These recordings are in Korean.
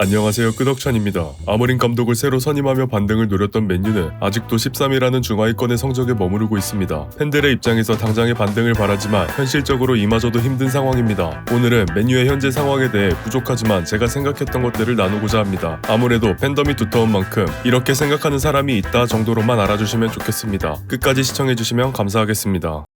안녕하세요, 끄덕찬입니다. 아모림 감독을 새로 선임하며 반등을 노렸던 맨유는 아직도 13위라는 중하위권의 성적에 머무르고 있습니다. 팬들의 입장에서 당장의 반등을 바라지만 현실적으로 이마저도 힘든 상황입니다. 오늘은 맨유의 현재 상황에 대해 부족하지만 제가 생각했던 것들을 나누고자 합니다. 아무래도 팬덤이 두터운 만큼 이렇게 생각하는 사람이 있다 정도로만 알아주시면 좋겠습니다. 끝까지 시청해주시면 감사하겠습니다.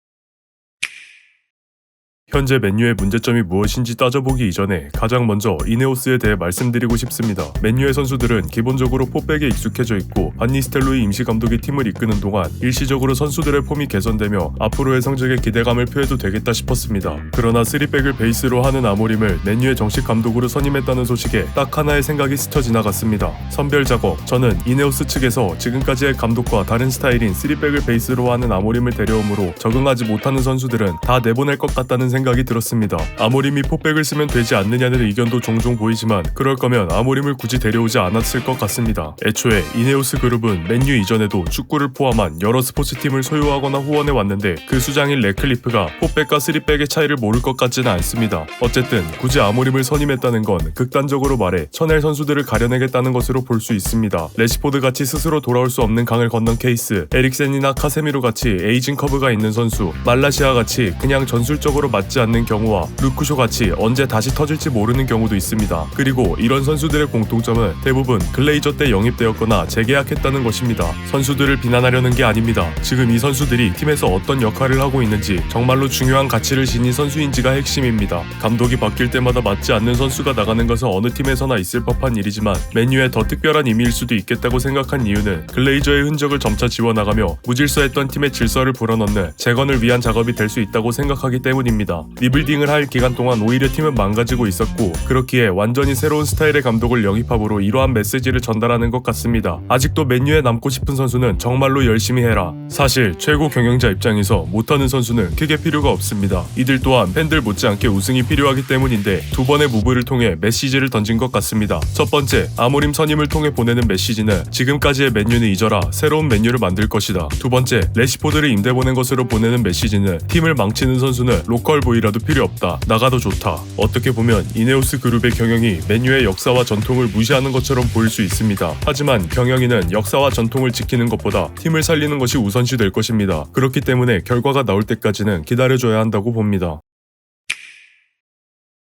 현재 맨유의 문제점이 무엇인지 따져보기 이전에 가장 먼저 이네오스에 대해 말씀드리고 싶습니다. 맨유의 선수들은 기본적으로 포백에 익숙해져 있고 반니스텔로이 임시감독이 팀을 이끄는 동안 일시적으로 선수들의 폼이 개선되며 앞으로의 성적에 기대감을 표해도 되겠다 싶었습니다. 그러나 3백을 베이스로 하는 아모림을 맨유의 정식 감독으로 선임했다는 소식에 딱 하나의 생각이 스쳐 지나갔습니다. 선별 작업. 저는 이네오스 측에서 지금까지의 감독과 다른 스타일인 3백을 베이스로 하는 아모림을 데려오므로 적응하지 못하는 선수들은 다 내보낼 것 같다는 생각이 들었습니다. 아모림이 포백을 쓰면 되지 않느냐는 의견도 종종 보이지만 그럴 거면 아모림을 굳이 데려오지 않았을 것 같습니다. 애초에 이네오스 그룹은 맨유 이전에도 축구를 포함한 여러 스포츠팀을 소유하거나 후원해 왔는데 그 수장인 레클리프가 포백과 3백의 차이를 모를 것 같지는 않습니다. 어쨌든 굳이 아모림을 선임했다는 건 극단적으로 말해 쳐낼 선수들을 가려내겠다는 것으로 볼 수 있습니다. 레시포드 같이 스스로 돌아올 수 없는 강을 건넌 케이스, 에릭센이나 카세미로 같이 에이징 커브가 있는 선수, 말라시아 같이 그냥 전술적으로 맞지 않는 경우와 루크쇼 같이 언제 다시 터질지 모르는 경우도 있습니다. 그리고 이런 선수들의 공통점은 대부분 글레이저 때 영입되었거나 재계약했다는 것입니다. 선수들을 비난하려는 게 아닙니다. 지금 이 선수들이 팀에서 어떤 역할을 하고 있는지 정말로 중요한 가치를 지닌 선수인지가 핵심입니다. 감독이 바뀔 때마다 맞지 않는 선수가 나가는 것은 어느 팀에서나 있을 법한 일이지만 맨유의 더 특별한 의미일 수도 있겠다고 생각한 이유는 글레이저의 흔적을 점차 지워나가며 무질서했던 팀의 질서를 불어넣는 재건을 위한 작업이 될 수 있다고 생각하기 때문입니다. 리빌딩을 할 기간 동안 오히려 팀은 망가지고 있었고 그렇기에 완전히 새로운 스타일의 감독을 영입함으로 이러한 메시지를 전달하는 것 같습니다. 아직도 맨유에 남고 싶은 선수는 정말로 열심히 해라. 사실 최고 경영자 입장에서 못하는 선수는 크게 필요가 없습니다. 이들 또한 팬들 못지않게 우승이 필요하기 때문인데 두 번의 무브를 통해 메시지를 던진 것 같습니다. 첫 번째, 아모림 선임을 통해 보내는 메시지는 지금까지의 맨유는 잊어라, 새로운 맨유를 만들 것이다. 두 번째, 레시포드를 임대 보낸 것으로 보내는 메시지는 팀을 망치는 선수는 로컬 보이라도 필요 없다. 나가도 좋다. 어떻게 보면 이네오스 그룹의 경영이 맨유의 역사와 전통을 무시하는 것처럼 보일 수 있습니다. 하지만 경영인은 역사와 전통을 지키는 것보다 팀을 살리는 것이 우선시 될 것입니다. 그렇기 때문에 결과가 나올 때까지는 기다려줘야 한다고 봅니다.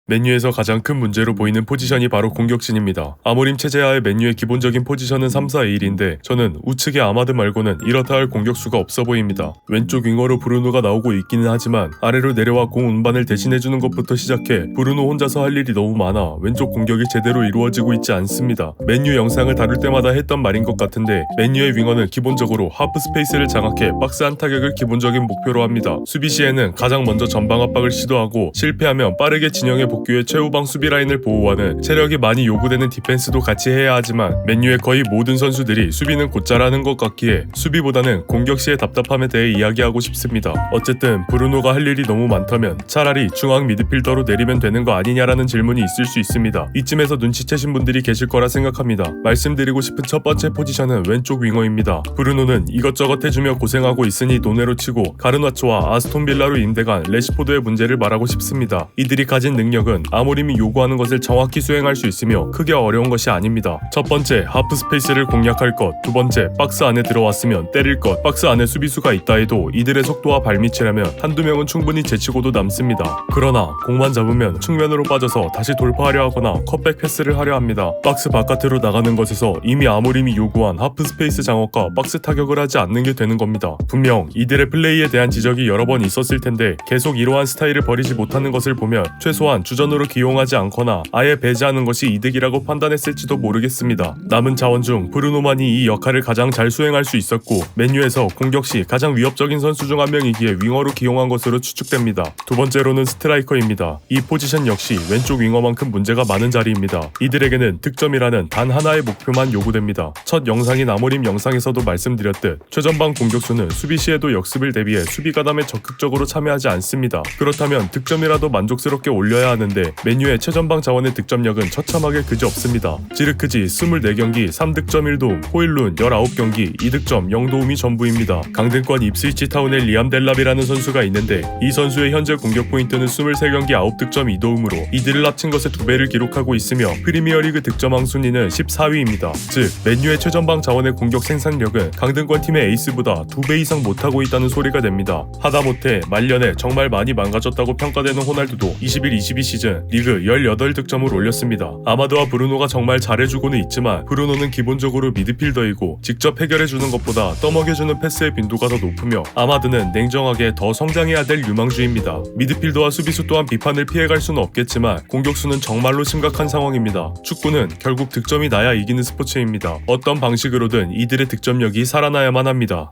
맨유에서 가장 큰 문제로 보이는 포지션이 바로 공격진입니다. 아모림 체제하의 맨유의 기본적인 포지션은 3-4-2-1인데 저는 우측의 아마드 말고는 이렇다 할 공격수가 없어 보입니다. 왼쪽 윙어로 브루노가 나오고 있기는 하지만 아래로 내려와 공 운반을 대신해주는 것부터 시작해 브루노 혼자서 할 일이 너무 많아 왼쪽 공격이 제대로 이루어지고 있지 않습니다. 맨유 영상을 다룰 때마다 했던 말인 것 같은데 맨유의 윙어는 기본적으로 하프 스페이스를 장악해 박스 안 타격을 기본적인 목표로 합니다. 수비 시에는 가장 먼저 전방 압박을 시도하고 실패하면 빠르게 진영에 복귀해 최후방 수비 라인을 보호하는 체력이 많이 요구되는 디펜스도 같이 해야 하지만 맨유의 거의 모든 선수들이 수비는 곧잘 하는 것 같기에 수비보다는 공격 시의 답답함에 대해 이야기하고 싶습니다. 어쨌든 브루노가 할 일이 너무 많다면 차라리 중앙 미드필더로 내리면 되는 거 아니냐라는 질문이 있을 수 있습니다. 이쯤에서 눈치채신 분들이 계실 거라 생각합니다. 말씀드리고 싶은 첫 번째 포지션은 왼쪽 윙어입니다. 브루노는 이것저것 해주며 고생하고 있으니 노네로 치고 가르나초와 아스톤 빌라로 임대간 레시포드의 문제를 말하고 싶습니다. 이들이 가진 능력은 아모림이 요구하는 것을 정확히 수행할 수 있으며 크게 어려운 것이 아닙니다. 첫 번째, 하프 스페이스를 공략할 것. 두 번째, 박스 안에 들어왔으면 때릴 것. 박스 안에 수비수가 있다 해도 이들의 속도와 발밑이라면 한두 명은 충분히 제치고도 남습니다. 그러나 공만 잡으면 측면으로 빠져서 다시 돌파하려 하거나 컷백 패스를 하려 합니다. 박스 바깥으로 나가는 것에서 이미 아모림이 요구한 하프 스페이스 장악과 박스 타격을 하지 않는 게 되는 겁니다. 분명 이들의 플레이에 대한 지적이 여러 번 있었을 텐데 계속 이러한 스타일을 버리지 못하는 것을 보면 최소한 주전으로 기용하지 않거나 아예 배제하는 것이 이득이라고 판단했을지도 모르겠습니다. 남은 자원 중 브루노만이 이 역할을 가장 잘 수행할 수 있었고 맨유에서 공격 시 가장 위협적인 선수 중 한 명이기에 윙어로 기용한 것으로 추측됩니다. 두 번째로는 스트라이커입니다. 이 포지션 역시 왼쪽 윙어만큼 문제가 많은 자리입니다. 이들에게는 득점이라는 단 하나의 목표만 요구됩니다. 첫 영상인 아모림 영상에서도 말씀드렸듯 최전방 공격수는 수비 시에도 역습을 대비해 수비 가담에 적극적으로 참여하지 않습니다. 그렇다면 득점이라도 만족스럽게 올려야 하는 하는데 맨유의 최전방 자원의 득점력은 처참하게 그지없습니다. 지르크지 24경기 3득점 1도움, 호일룬 19경기 2득점 0도움이 전부입니다. 강등권 입스위치 타운의 리암 델랍이라는 선수가 있는데 이 선수의 현재 공격 포인트는 23경기 9득점 2도움으로 이들을 합친 것의 2배를 기록하고 있으며 프리미어리그 득점왕 순위는 14위입니다. 즉 맨유의 최전방 자원의 공격 생산력은 강등권 팀의 에이스보다 2배 이상 못하고 있다는 소리가 됩니다. 하다못해 말년에 정말 많이 망가졌다고 평가되는 호날두도 21-22 시즌 리그 18득점을 올렸습니다. 아마드와 브루노가 정말 잘해주고는 있지만 브루노는 기본적으로 미드필더이고 직접 해결해주는 것보다 떠먹여주는 패스의 빈도가 더 높으며 아마드는 냉정하게 더 성장해야 될 유망주입니다. 미드필더와 수비수 또한 비판을 피해갈 수는 없겠지만 공격수는 정말로 심각한 상황입니다. 축구는 결국 득점이 나야 이기는 스포츠입니다. 어떤 방식으로든 이들의 득점력이 살아나야만 합니다.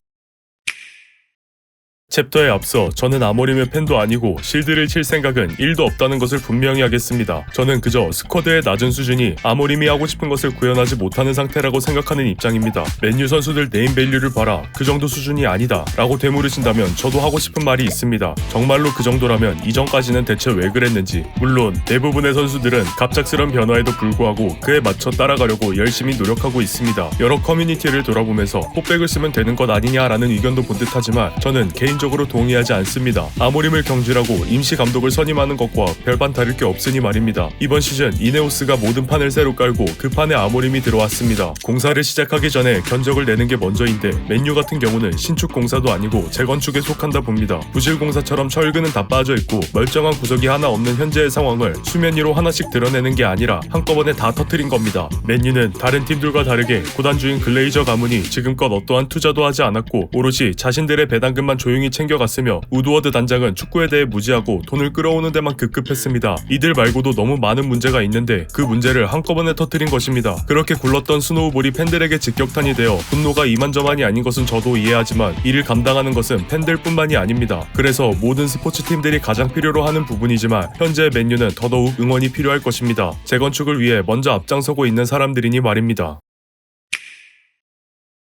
챕터에 앞서 저는 아모림의 팬도 아니고 실드를 칠 생각은 1도 없다는 것을 분명히 하겠습니다. 저는 그저 스쿼드의 낮은 수준이 아모림이 하고 싶은 것을 구현하지 못하는 상태라고 생각하는 입장입니다. 맨유 선수들 네임밸류를 봐라, 그 정도 수준이 아니다 라고 되물으신다면 저도 하고 싶은 말이 있습니다. 정말로 그 정도라면 이전까지는 대체 왜 그랬는지. 물론 대부분의 선수들은 갑작스런 변화에도 불구하고 그에 맞춰 따라가려고 열심히 노력하고 있습니다. 여러 커뮤니티를 돌아보면서 포백을 쓰면 되는 것 아니냐라는 의견도 본 듯하지만 저는 개인적으로 동의하지 않습니다. 아모림을 경질하고 임시 감독을 선임하는 것과 별반 다를 게 없으니 말입니다. 이번 시즌 이네오스가 모든 판을 새로 깔고 그 판에 아모림이 들어왔습니다. 공사를 시작하기 전에 견적을 내는 게 먼저인데 맨유 같은 경우는 신축 공사도 아니고 재건축에 속한다 봅니다. 부실 공사처럼 철근은 다 빠져 있고 멀쩡한 구석이 하나 없는 현재의 상황을 수면 위로 하나씩 드러내는 게 아니라 한꺼번에 다 터뜨린 겁니다. 맨유는 다른 팀들과 다르게 구단주인 글레이저 가문이 지금껏 어떠한 투자도 하지 않았고 오롯이 자신들의 배당금만 조용히 챙겨갔으며 우드워드 단장은 축구에 대해 무지하고 돈을 끌어오는 데만 급급했습니다. 이들 말고도 너무 많은 문제가 있는데 그 문제를 한꺼번에 터뜨린 것입니다. 그렇게 굴렀던 스노우볼이 팬들에게 직격탄이 되어 분노가 이만저만이 아닌 것은 저도 이해하지만 이를 감당하는 것은 팬들뿐만이 아닙니다. 그래서 모든 스포츠팀들이 가장 필요로 하는 부분이지만 현재 맨유는 더더욱 응원이 필요할 것입니다. 재건축을 위해 먼저 앞장서고 있는 사람들이니 말입니다.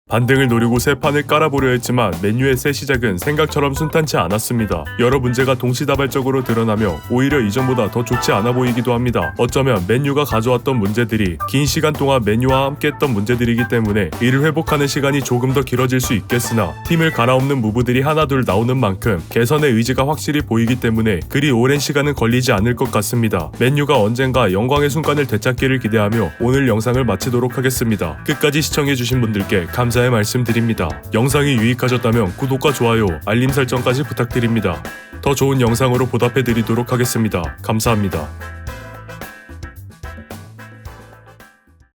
반등을 노리고 새 판을 깔아보려 했지만 맨유의 새 시작은 생각처럼 순탄치 않았습니다. 여러 문제가 동시다발적으로 드러나며 오히려 이전보다 더 좋지 않아 보이기도 합니다. 어쩌면 맨유가 가져왔던 문제들이 긴 시간 동안 맨유와 함께했던 문제들이기 때문에 이를 회복하는 시간이 조금 더 길어질 수 있겠으나 팀을 갈아엎는 무브들이 하나둘 나오는 만큼 개선의 의지가 확실히 보이기 때문에 그리 오랜 시간은 걸리지 않을 것 같습니다. 맨유가 언젠가 영광의 순간을 되찾기를 기대하며 오늘 영상을 마치도록 하겠습니다. 끝까지 시청해주신 분들께 감사의 말씀드립니다. 영상이 유익하셨다면 구독과 좋아요, 알림 설정까지 부탁드립니다. 더 좋은 영상으로 보답해드리도록 하겠습니다. 감사합니다.